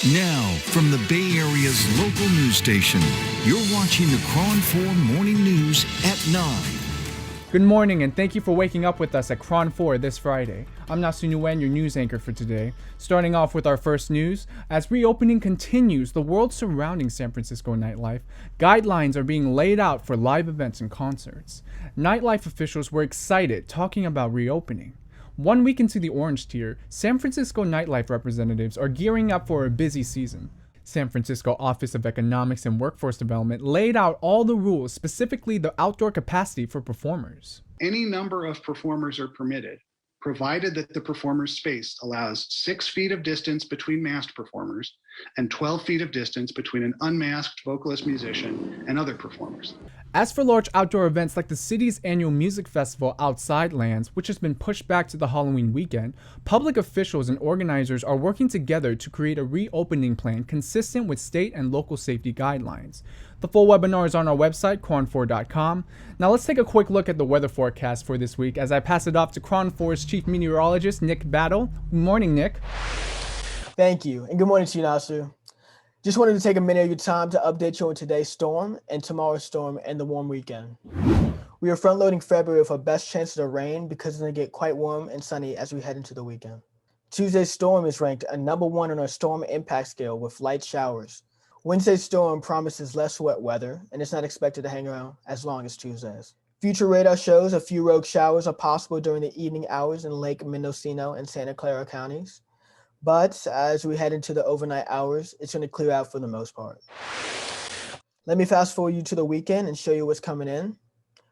Now, from the Bay Area's local news station, you're watching the KRON4 Morning News at 9. Good morning, and thank you for waking up with us at KRON4 this Friday. I'm Nasu Nguyen, your news anchor for today. Starting off with our first news, as reopening continues the world surrounding San Francisco nightlife, guidelines are being laid out for live events and concerts. Nightlife officials were excited talking about reopening. 1 week into the orange tier, San Francisco nightlife representatives are gearing up for a busy season. San Francisco Office of Economics and Workforce Development laid out all the rules, specifically the outdoor capacity for performers. Any number of performers are permitted, provided that the performer's space allows 6 feet of distance between masked performers and 12 feet of distance between an unmasked vocalist musician and other performers. As for large outdoor events like the city's annual music festival Outside Lands, which has been pushed back to the Halloween weekend, public officials and organizers are working together to create a reopening plan consistent with state and local safety guidelines. The full webinar is on our website, KRON4.com. Now let's take a quick look at the weather forecast for this week as I pass it off to KRON4's Chief Meteorologist, Nick Battle. Good morning, Nick. Thank you, and good morning to you, Nasu. Just wanted to take a minute of your time to update you on today's storm and tomorrow's storm and the warm weekend. We are front-loading February with our best chances of rain because it's going to get quite warm and sunny as we head into the weekend. Tuesday's storm is ranked a number 1 on our storm impact scale with light showers. Wednesday's storm promises less wet weather and it's not expected to hang around as long as Tuesday's. Future radar shows a few rogue showers are possible during the evening hours in Lake Mendocino and Santa Clara counties. But as we head into the overnight hours, it's going to clear out for the most part. Let me fast forward you to the weekend and show you what's coming in.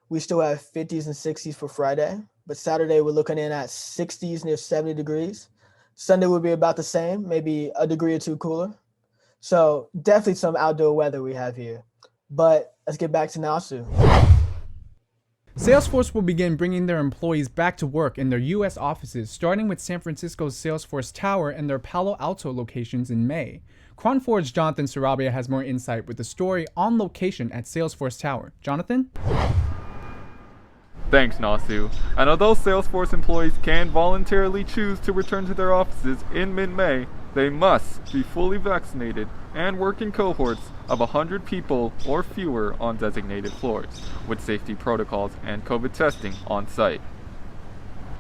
We still have 50s and 60s for Friday, but Saturday we're looking in at 60s near 70 degrees. Sunday will be about the same, maybe a degree or two cooler. So definitely some outdoor weather we have here. But let's get back to Nasu. Salesforce will begin bringing their employees back to work in their U.S. offices, starting with San Francisco's Salesforce Tower and their Palo Alto locations in May. KRON4's Jonathan Sarabia has more insight with the story on location at Salesforce Tower. Jonathan? Thanks, Nasu. And although Salesforce employees can voluntarily choose to return to their offices in mid-May, they must be fully vaccinated and work in cohorts of 100 people or fewer on designated floors, with safety protocols and COVID testing on site.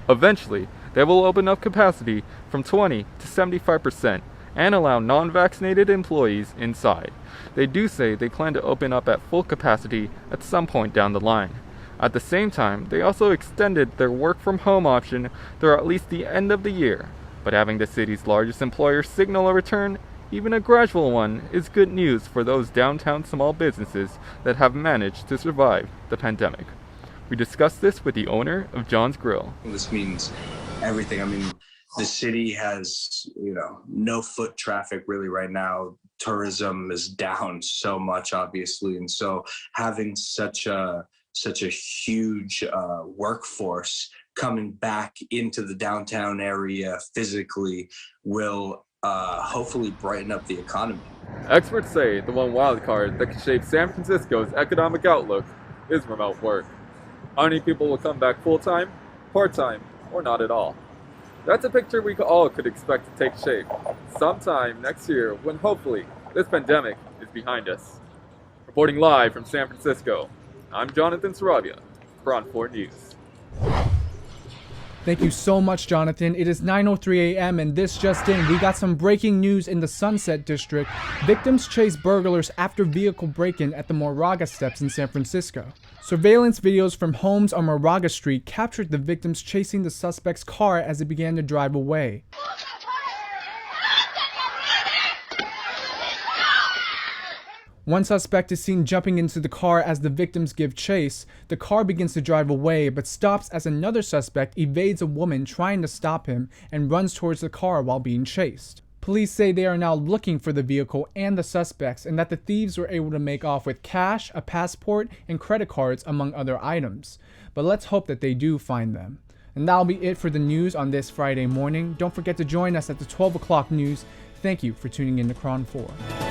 Eventually, they will open up capacity from 20 to 75% and allow non-vaccinated employees inside. They do say they plan to open up at full capacity at some point down the line. At the same time, they also extended their work from home option through at least the end of the year. But having the city's largest employer signal a return, even a gradual one, is good news for those downtown small businesses that have managed to survive the pandemic. We discussed this with the owner of John's Grill. This means everything. I mean, the city has, no foot traffic really right now. Tourism is down so much, obviously. And so having such a huge workforce coming back into the downtown area physically will hopefully brighten up the economy. Experts say the one wild card that can shape San Francisco's economic outlook is remote work. How many people will come back full-time, part-time, or not at all? That's a picture we all could expect to take shape sometime next year when hopefully this pandemic is behind us. Reporting live from San Francisco, I'm Jonathan Sarabia, KRON4 News. Thank you so much, Jonathan. It is 9:03 a.m. and this just in, we got some breaking news in the Sunset District. Victims chase burglars after vehicle break-in at the Moraga Steps in San Francisco. Surveillance videos from homes on Moraga Street captured the victims chasing the suspect's car as it began to drive away. One suspect is seen jumping into the car as the victims give chase. The car begins to drive away, but stops as another suspect evades a woman trying to stop him and runs towards the car while being chased. Police say they are now looking for the vehicle and the suspects, and that the thieves were able to make off with cash, a passport, and credit cards, among other items. But let's hope that they do find them. And that'll be it for the news on this Friday morning. Don't forget to join us at the 12 o'clock news. Thank you for tuning in to KRON4.